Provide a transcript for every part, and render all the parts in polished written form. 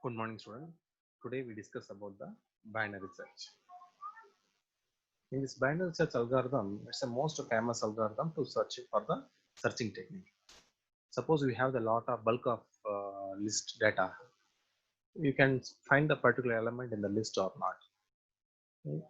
Good morning, student. Today we discuss about the binary search. In this binary search algorithm, it's the most famous algorithm to search for the searching technique. Suppose we have the lot of bulk of list data. You can find the particular element in the list or not.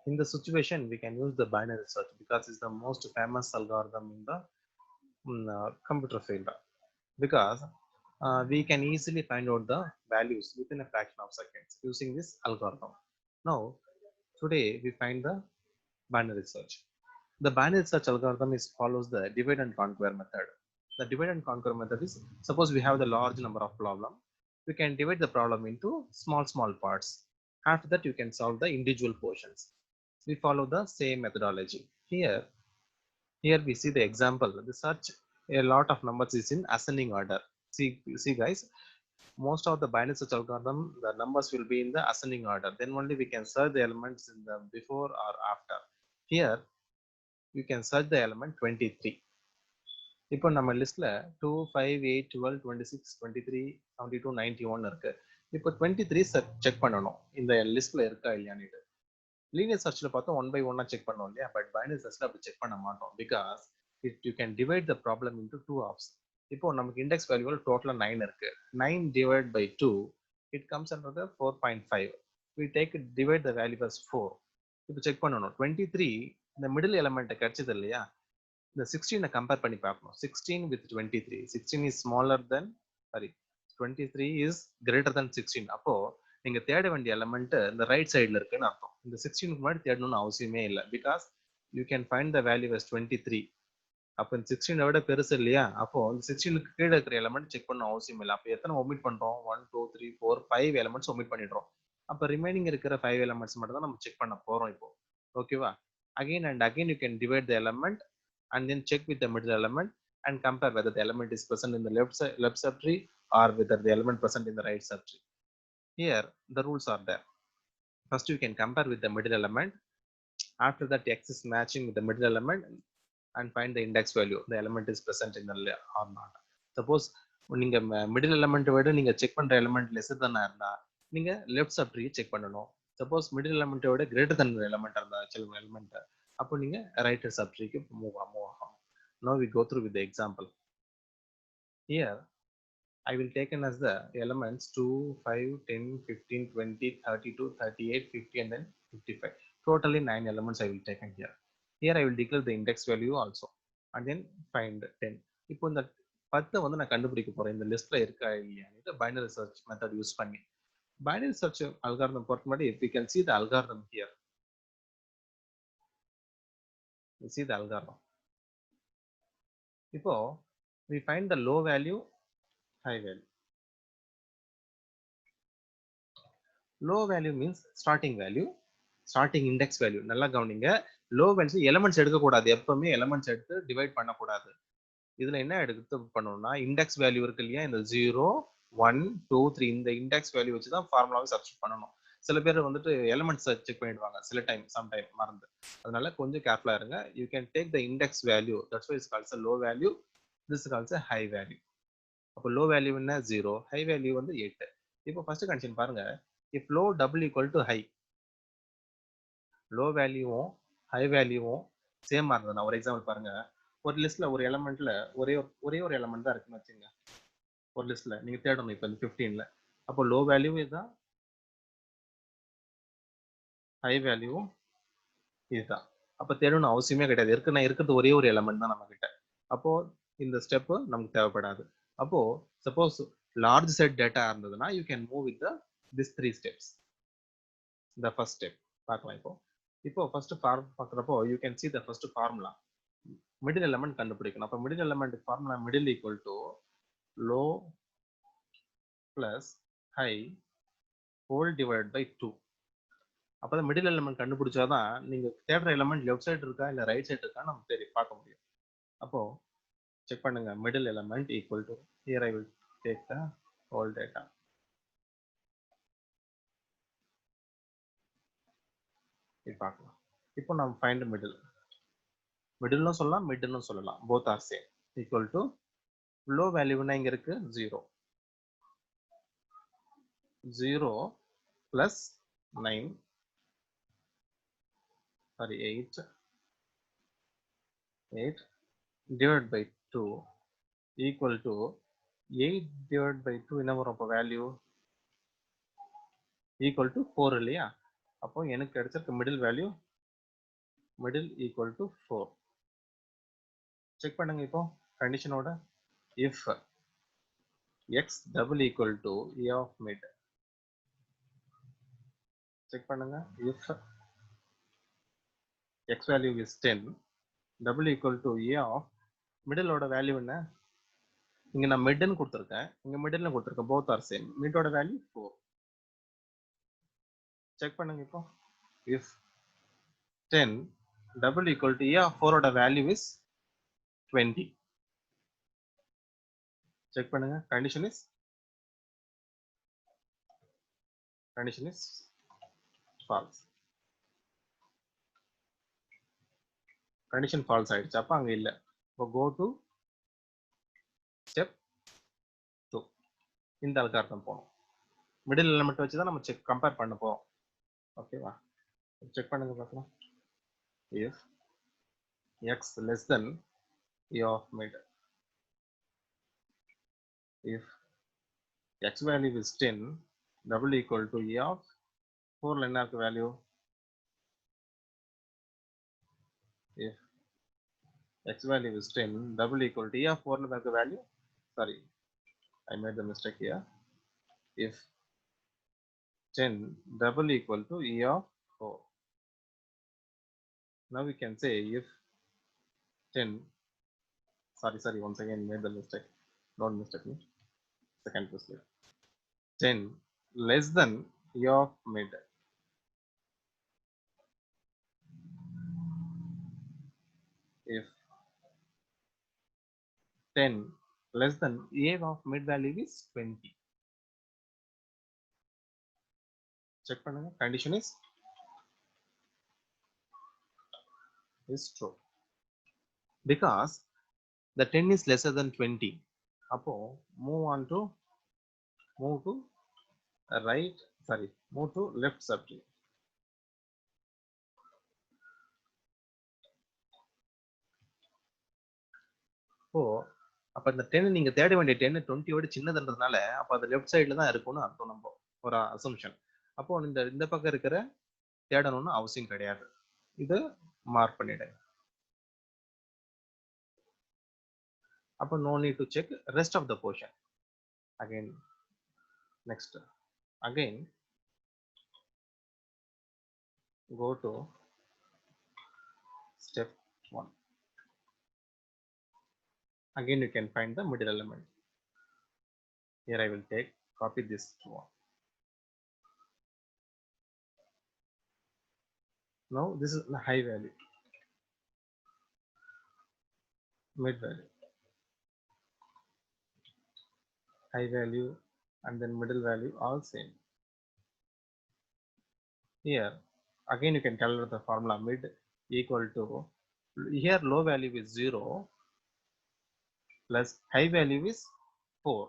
In the situation, we can use the binary search because it's the most famous algorithm in the computer field. Because we can easily find out the values within a fraction of seconds using this algorithm. Now, today we find the binary search. The binary search algorithm is follows the divide and conquer method. The divide and conquer method is suppose we have the large number of problem, we can divide the problem into small parts. After that, you can solve the individual portions. We follow the same methodology. Here we see the example. The search a lot of numbers is in ascending order. See guys, most of the binary search algorithm, the numbers will be in the ascending order. Then only we can search the elements in the before or after. Here you can search the element 23. இப்போ நம்ம லிஸ்ட்ல 2 5 8 12 26 23 72 91 இருக்கு. இப்போ 23 check பண்ணணும் இந்த லிஸ்ட்ல இருக்கா இல்லையான்னு. லீனியர் சர்ச்ல பார்த்தா ஒன் பை ஒன்னா செக் பண்ணுவோம் இல்லையா, பட் பைனரி சர்ச்ல அப்படி செக் பண்ண மாட்டோம். Because you can divide the problem into two halves. இப்போ நமக்கு இண்டெக்ஸ் வேல்யூ டோட்டலா 9 இருக்கு. 9 divide by 2 it comes under 4.5. we take divide the value as 4. இப்போ செக் பண்ணணும் 23 இந்த மிடில் எலிமெண்ட் கிடைச்சது இல்லையா, இந்த 16 கம்பேர் பண்ணி பார்க்கணும். 16 with 23, 16 is smaller than, sorry, 23 is greater than 16. அப்போ நீங்க தேட வேண்டிய எலிமெண்ட் இந்த ரைட் சைடுல இருக்குன்னு அர்த்தம். இந்த 16 முன்னாடி தேடணும்னு அவசியமே இல்லை. Because you can find the value as 23. அப்போ இந்த 16 விட பெருசு இல்லையா, அப்போ இந்த 16க்கு கீழே இருக்கிற எலிமெண்ட் செக் பண்ண அவசியம் இல்லை. அப்போ எத்தனை ஒமிட் பண்றோம்? 1 2 3 4 5 எலிமெண்ட்ஸ் ஒமிட் பண்ணிடுறோம். அப்போ ரிமைனிங் இருக்கிற 5 எலிமெண்ட்ஸ் மட்டும் தான் நம்ம செக் பண்ண போறோம் இப்போ. ஓகேவா? Again and again you can divide the element and then check with the middle element and compare whether the element is present in the left subtree or whether the element present in the right subtree. Here the rules are there. First you can compare with the middle element. After that, x is matching with the middle element and find the index value, the element is present in the or not. Suppose நீங்க middle element விட நீங்க check பண்ற element less தானா இருந்தா நீங்க left subtree check பண்ணணும். Suppose middle element விட greater than element இருந்தா சில எலிமெண்ட், அப்போ நீங்க ரைட் சப்ட்ரிக்கு மூவ் ஆகும். Now we go through with the example. Here I will take as the elements 2 5 10 15 20 32 38 50 and then 55. Totally 9 elements I will take here. Here I will declare the index value also and then find 10. இப்போ இந்த 10 வந்து நான் கண்டுபிடிக்க போறேன் இந்த லிஸ்ட்ல இருக்கா இல்லையான்னு பைனரி சர்ச் மெத்தட் யூஸ் பண்ணி. பைனரி சர்ச் அல்காரிதம் பொறுத்த மாதிரி if we can see the algorithm here. You see the algorithm. இப்போ we find the low value, high value. Low value means starting value, starting index value. நல்லா கவனிங்க, low value elements எடுக்க கூடாது. எப்பவுமே elements எடுத்து divide பண்ண கூடாது. இதுல என்ன எடுத்து பண்ணணும்னா இண்டெக்ஸ் வேல்யூ இருக்கு இல்லையா, இந்த 0 1 2 3 இந்த இண்டெக்ஸ் வேல்யூ வச்சு தான் ஃபார்முலாவை சப்ஸ்டிட் பண்ணணும். சில பேர் வந்துட்டு எலிமெண்ட்ஸ் செக் பண்ணிடுவாங்க சில டைம், சம் டைம் மறந்து. அதனால கொஞ்சம் கேர்ஃபுல்லா இருங்க. You can take the index value, that's why it's calls low value, this is calls high value. அப்போ லோ வேல்யூ என்ன 0, ஹை வேல்யூ வந்து 8. இப்போ ஃபர்ஸ்ட் கண்டிஷன் பாருங்க, if low double equal to high, low வேல்யூவும் ஹை வேல்யூவும் சேமா இருந்ததுன்னா, ஒரு எக்ஸாம்பிள் பாருங்க, ஒரு லிஸ்ட்ல ஒரு எலிமெண்ட்ல ஒரே ஒரு எலிமெண்ட் தான் இருக்குன்னு வச்சுங்க. ஒரு லிஸ்ட்ல நீங்க தேடணும் இப்போ இந்த 15ல, அப்போ லோ வேல்யூ இதுதான், ஹை வேல்யூவும் இதுதான். அப்போ தேடணும் அவசியமே கிடையாது. இருக்கிறது ஒரே ஒரு எலிமெண்ட் தான் நம்ம கிட்ட. அப்போ இந்த ஸ்டெப் நமக்கு தேவைப்படாது. அப்போ சப்போஸ் லார்ஜ் செட் டேட்டா இருந்ததுன்னா you can move with this 3 steps. இந்த ஃபர்ஸ்ட் ஸ்டெப் பார்க்கலாம். இப்போ ஃபர்ஸ்ட் பார்க்குறப்போ you can see the first formula. Middle element கண்டுபிடிக்கணும். அப்போ middle element formula middle equal to low plus high whole divide by 2. அப்போதான் middle element கண்டுபிடிச்சாதான் நீங்க தேடுற element left side இருக்கா இல்லை ரைட் சைடு இருக்கா நம்ம தெரியும் பார்க்க முடியும். அப்போ செக் பண்ணுங்க, middle element equal to, here I will take the whole data. இது பார்க்கலாம். இப்போ நம்ம ஃபைண்ட் மிடில், மிடில்னு சொல்லலாம் மிட்னு சொல்லலாம், both are same. Equal to low வேல்யூனா இங்க இருக்கு 0, 0 plus 9, sorry 8 divided by 2 equal to 8 divided by 2 என்ன வரும் அப்போ வேல்யூ equal to 4 இல்லையா அப்போ எனக்கு கிடைச்சிருக்க middle value middle equal to 4 check பண்ணுங்க இப்போ கண்டிஷனோட if x double equal to a of mid check பண்ணுங்க if x value is 10 double equal to a of middle ஓட வேல்யூ என்ன இங்க நான் மிட்னு கொடுத்திருக்கேன் இங்க மிடில்ல கொடுத்திருக்கேன் both are same மிட்டோட வேல்யூ 4 செக் பண்ணுங்க இப்போ if 10 double equal to a of 4 ஓட வேல்யூ is 20 செக் பண்ணுங்க condition is false condition false ஆயிடுச்சு அப்ப அங்க இல்ல இப்போ go to step 2 இந்த அல்காரிதம் போறோம் மிடில் எலிமெண்ட் வச்சு தான் நம்ம செக் கம்பேர் பண்ண போறோம் ஓகேவா செக் பண்ணுங்க பார்க்கலாம் if x less than a of mid if x value is 10 double equal to a of 4 ல என்ன இருக்கு value if x value is 10 double equal to a of 4 ல இருக்க value sorry I made the mistake here if 10 double equal to e of 4 now we can say if 10 sorry once again made the mistake don't mistake me second mistake 10 less than e of mid if 10 less than a of mid value is 20 check பண்ணுங்க condition is true because the 10 is lesser than 20 அப்போ move to right sorry move to left subtree இப்போ அப்ப இந்த 10 நீங்க தேட வேண்டிய 10 20 ஓட சின்னதுன்றதுனால அப்ப அது லெஃப்ட் சைடுல தான் இருக்கும்னு அர்த்தம் நம்ம ஒரு அசம்ஷன் அப்போ இந்த பக்கம் இருக்கிற தேடணும்னு அவசியம் கிடையாது இது மார்க் பண்ணிடுங்க அப்போ no need to check rest of the portion again next again go to step 1 again you can find the middle element here I will copy this one now this is the high value mid value high value and then middle value all same here again you can calculate the formula mid equal to here low value is 0 plus high value is 4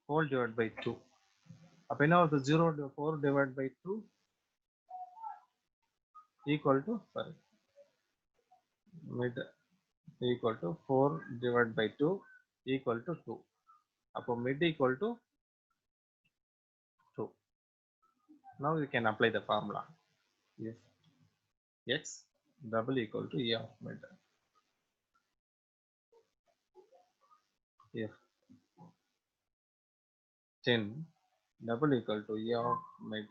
whole divided by 2 அப்ப என்ன வருது 0 4 divided by 2 equal to sorry mid equal to 4 divided by 2 equal to 2 அப்போ mid equal to 2 now you can apply the formula if x double equal to e of mid if 10 double equal to e of mid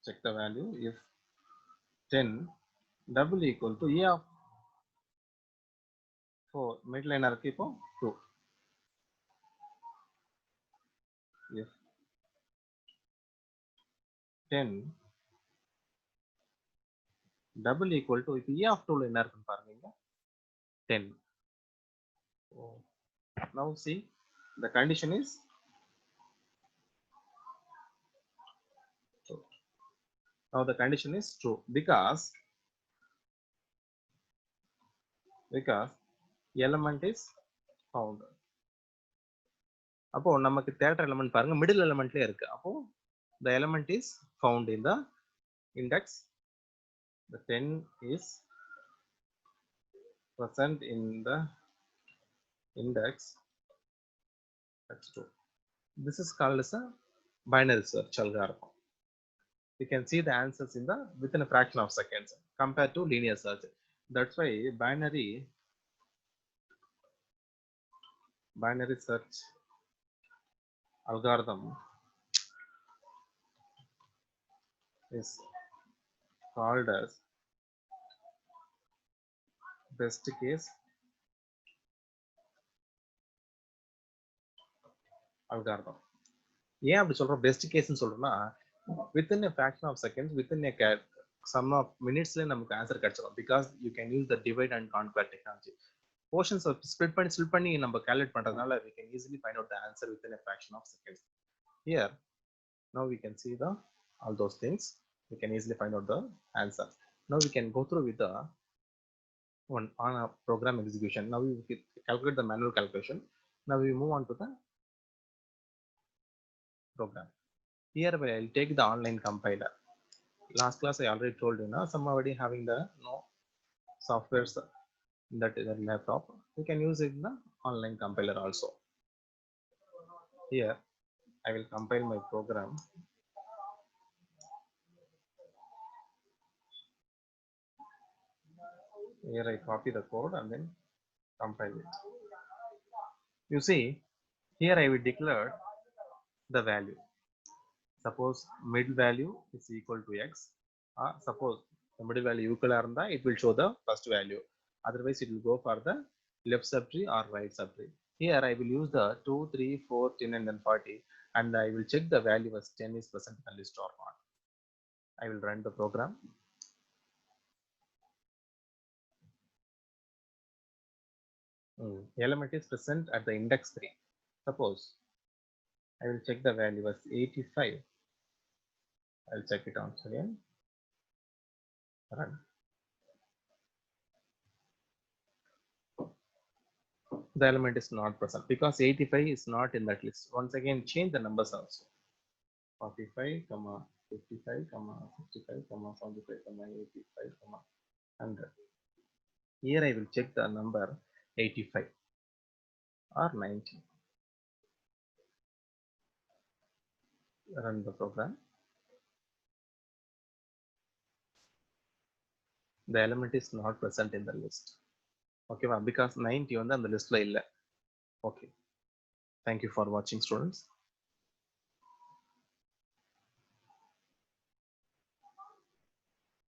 check the value if 10 double equal to e of 4 mid line இருக்கு இப்போ 2 if 10 double equal to இப்போ e of 2 ல என்ன இருக்குன்னு பாருங்க 10 oh. now see the condition is true now the condition is true because because element is found. அப்போ நமக்கு தேடுற எலிமெண்ட் பாருங்க மிடில் எலிமெண்ட்லயே இருக்கு. அப்போ the element is found in the index. The 10 is present in the index x2. This is called as a binary search algorithm. You can see the answers in the within a fraction of seconds compared to linear search. That's why binary search algorithm is called as best case algorithm. ஏன் அப்படி சொல்றோம் best கேஸ்ன்னு சொல்றோம்னா within a fraction of seconds, within a sum of minutes நமக்கு answer கிடைச்சிடும். because you can use the divide and conquer technology. portions of split பண்ணி நம்ம calculate பண்றதுனால we can easily find out the answer within a fraction of seconds. Here now we can see the all those things. We can easily find out the answer. Now we can go through with the one on a program execution. Now we calculate the manual calculation. Now we move on to the program. Here I'll take the online compiler. Last class I already told you now somebody having the softwares that is a laptop, you can use it in the online compiler also. Here I will compile my program. Here I copy the code and then compile it. You see here I will declare the value. Suppose middle value is equal to x. Suppose the middle value equal aranda, it will show the first value. Otherwise it will go for the left subtree or right subtree. Here I will use the 2, 3, 4, 10 and then 40 and I will check the value as 10 is present in the list or not. I will run the program. Element is present at the index 3. Suppose I will check the value as 85. I'll check it once again. Run. The element is not present because 85 is not in that list. Once again change the numbers also. 45, 55, 65, 75, 85, 100. Here I will check the number 85 or 90. Run the program. The element is not present in the list. Okay, because 90 on the list la illa. Okay. Thank you for watching, students.